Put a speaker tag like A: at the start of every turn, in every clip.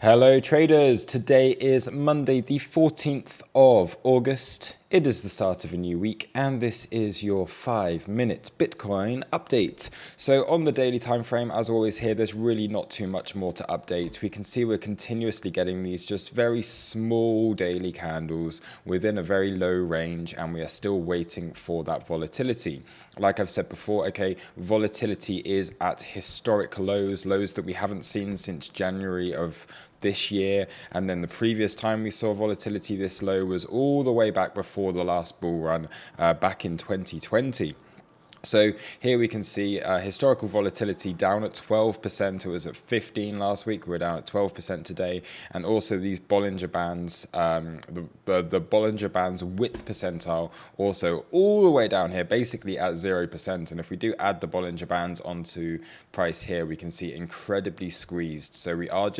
A: Hello traders, today is Monday the 14th of August. It is the start of a new week and this is your 5-minute Bitcoin update. So on the daily time frame, as always here, there's really not too much more to update. We can see we're continuously getting these just very small daily candles within a very low range, and we are still waiting for that volatility. Like I've said before, okay, volatility is at historic lows that we haven't seen since January of this year, and then the previous time we saw volatility this low was all the way back before the last bull run back in 2020. So here we can see historical volatility down at 12%. It was at 15 last week. We're down at 12% today. And also these Bollinger Bands, the Bollinger Bands width percentile also all the way down here, basically at 0%. And if we do add the Bollinger Bands onto price here, we can see incredibly squeezed. So we are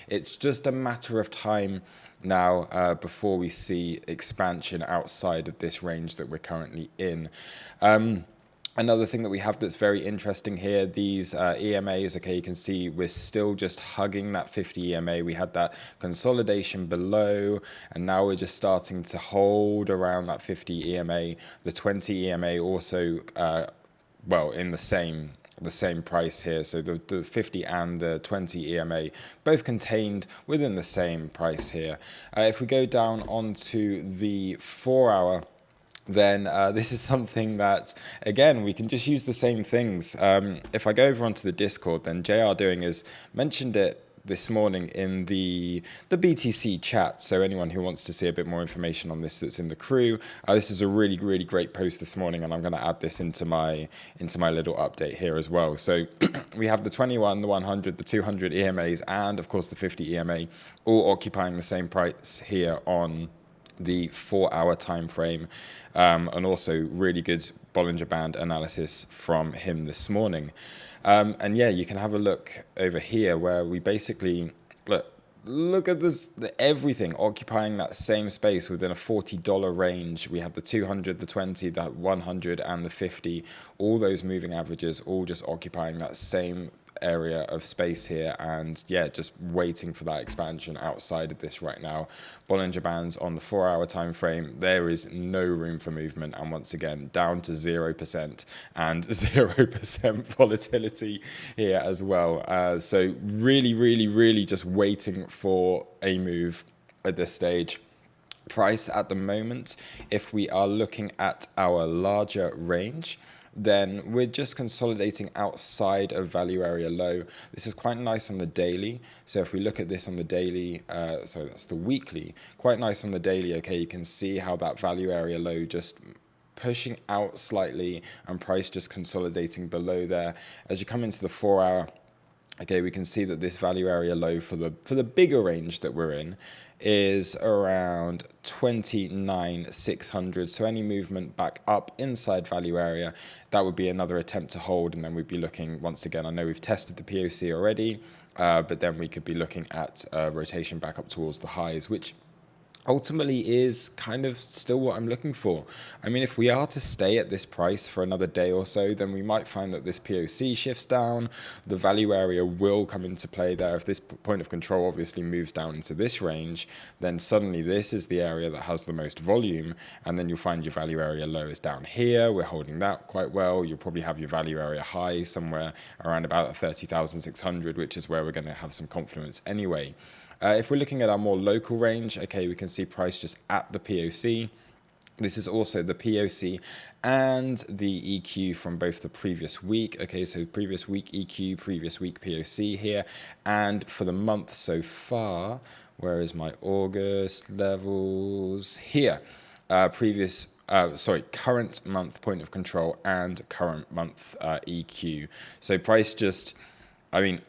A: it's just a matter of time now before we see expansion outside of this range that we're currently in. Another thing that we have that's very interesting here, these EMAs, okay, you can see we're still just hugging that 50 EMA. We had that consolidation below, and now we're just starting to hold around that 50 EMA. The 20 EMA also, in the same price here. So the 50 and the 20 EMA both contained within the same price here. If we go down onto the 4-hour, then this is something that, again, we can just use the same things. If I go over onto the Discord, then JR Doing has mentioned it this morning in the BTC chat. So anyone who wants to see a bit more information on this that's in the crew, this is a really, really great post this morning, and I'm going to add this into my little update here as well. So we have the 21, the 100, the 200 EMAs, and of course the 50 EMA, all occupying the same price here on the 4-hour time frame, and also really good Bollinger Band analysis from him this morning. And yeah, you can have a look over here where we basically look at this, everything occupying that same space within a $40 range. We have the 200, the 20, the 100, and the 50, all those moving averages all just occupying that same area of space here, and yeah, just waiting for that expansion outside of this right now. Bollinger Bands on the 4-hour time frame, there is no room for movement, and once again down to 0% and 0% volatility here as well. So really just waiting for a move at this stage. Price at the moment, if we are looking at our larger range, then we're just consolidating outside of value area low. This is quite nice on the daily. So if we look at this on the daily, so that's the weekly, quite nice on the daily. Okay, you can see how that value area low just pushing out slightly and price just consolidating below there. As you come into the 4-hour, okay, we can see that this value area low for the bigger range that we're in is around 29,600. So any movement back up inside value area, that would be another attempt to hold, and then we'd be looking once again. I know we've tested the POC already, but then we could be looking at rotation back up towards the highs, which ultimately is kind of still what I'm looking for. I mean, if we are to stay at this price for another day or so, then we might find that this POC shifts down, the value area will come into play there. If this point of control obviously moves down into this range, then suddenly this is the area that has the most volume, and then you'll find your value area low is down here. We're holding that quite well. You'll probably have your value area high somewhere around about 30,600, which is where we're going to have some confluence anyway. If we're looking at our more local range, okay, we can see price just at the POC. This is also the POC and the EQ from both the previous week. Okay, so previous week EQ, previous week POC here. And for the month so far, where is my August levels? Here. Current month point of control and current month EQ. So price just,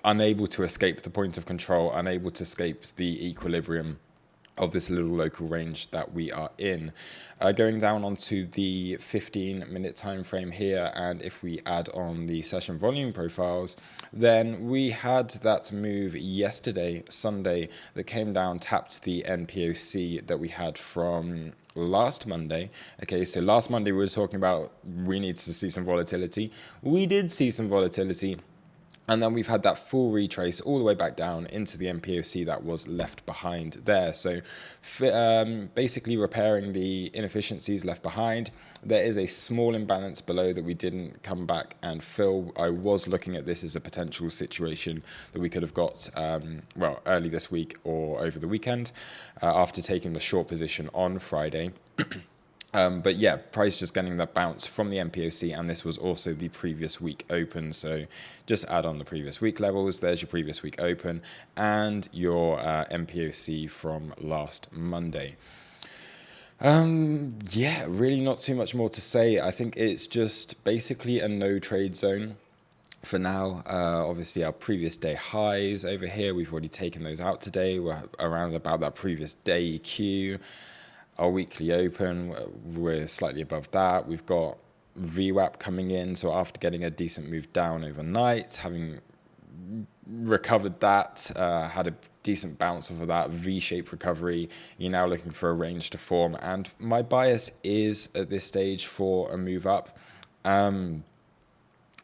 A: unable to escape the point of control, unable to escape the equilibrium of this little local range that we are in. Going down onto the 15-minute time frame here, and if we add on the session volume profiles, then we had that move yesterday, Sunday, that came down, tapped the NPOC that we had from last Monday. Okay, so last Monday we were talking about we need to see some volatility. We did see some volatility. And then we've had that full retrace all the way back down into the MPOC that was left behind there. So basically repairing the inefficiencies left behind. There is a small imbalance below that we didn't come back and fill. I was looking at this as a potential situation that we could have got, well, early this week or over the weekend after taking the short position on Friday. But yeah, price just getting that bounce from the MPOC, and this was also the previous week open. So just add on the previous week levels. There's your previous week open and your MPOC from last Monday. Yeah, really not too much more to say. I think it's just basically a no trade zone for now. Obviously our previous day highs over here, we've already taken those out today. We're around about that previous day EQ. Our weekly open, we're slightly above that. We've got VWAP coming in, so after getting a decent move down overnight, having recovered that, had a decent bounce off of that V-shaped recovery, you're now looking for a range to form, and my bias is at this stage for a move up. When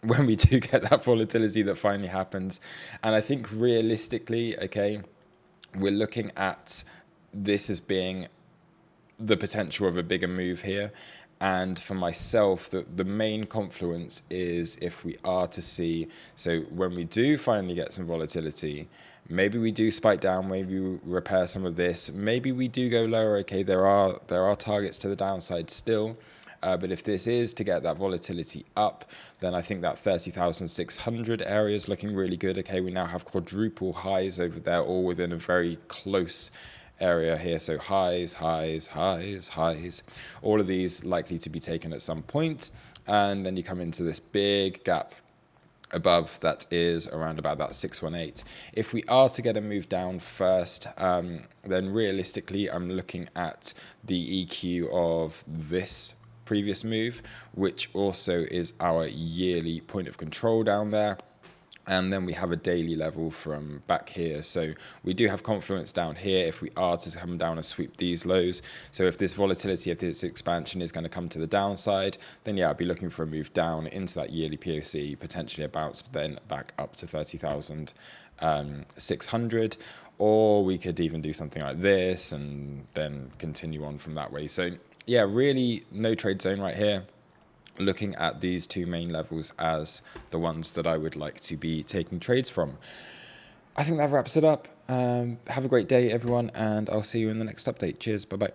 A: we do get that volatility that finally happens, and I think realistically, okay, we're looking at this as being the potential of a bigger move here. And for myself, the main confluence is if we are to see, so when we do finally get some volatility, maybe we do spike down, maybe we repair some of this, maybe we do go lower. Okay, there are targets to the downside still. But if this is to get that volatility up, then I think that 30,600 area is looking really good. Okay, we now have quadruple highs over there, all within a very close area here. So highs, highs, highs, highs, all of these likely to be taken at some point. And then you come into this big gap above that is around about that 618. If we are to get a move down first, then realistically, I'm looking at the EQ of this previous move, which also is our yearly point of control down there. And then we have a daily level from back here. So we do have confluence down here if we are to come down and sweep these lows. So if this volatility, if this expansion is going to come to the downside, then yeah, I'd be looking for a move down into that yearly POC, potentially a bounce then back up to 30,600. Or we could even do something like this and then continue on from that way. So yeah, really no trade zone right here. Looking at these two main levels as the ones that I would like to be taking trades from. I think that wraps it up. Have a great day, everyone, and I'll see you in the next update. Cheers. Bye-bye.